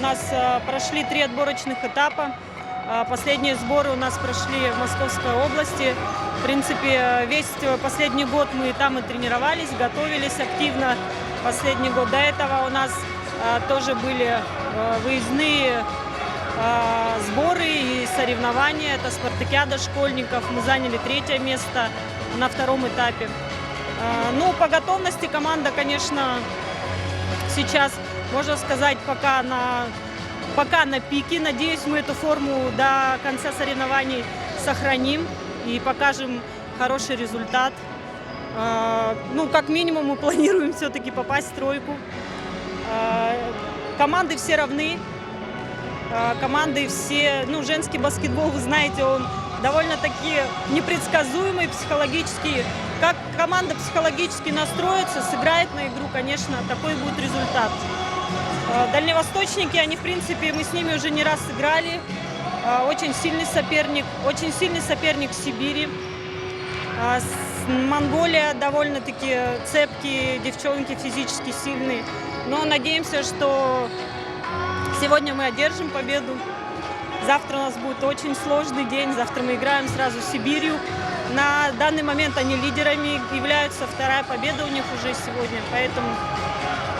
нас прошли 3 отборочных этапа. Последние сборы у нас прошли в Московской области. В принципе, весь последний год мы там и тренировались, готовились активно. Последний год до этого у нас тоже были выездные сборы и соревнования. Это спартакиада школьников. Мы заняли 3-е место на 2-м этапе. Ну, по готовности команда, конечно, сейчас, можно сказать, пока на пике. Надеюсь, мы эту форму до конца соревнований сохраним и покажем хороший результат. Ну, как минимум, мы планируем все-таки попасть в 3-ку. Команды все равны. Команды все, ну, женский баскетбол, вы знаете, он довольно-таки непредсказуемый психологически. Как команда психологически настроится, сыграет на игру, конечно, такой будет результат. Дальневосточники, они, в принципе, мы с ними уже не раз играли. Очень сильный соперник Сибири. Монголия довольно-таки цепкие, девчонки физически сильные. Но надеемся, что сегодня мы одержим победу. Завтра у нас будет очень сложный день. Завтра мы играем сразу с Сибирью. На данный момент они лидерами являются. 2-я победа у них уже сегодня. Поэтому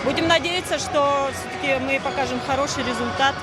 будем надеяться, что все-таки мы покажем хороший результат.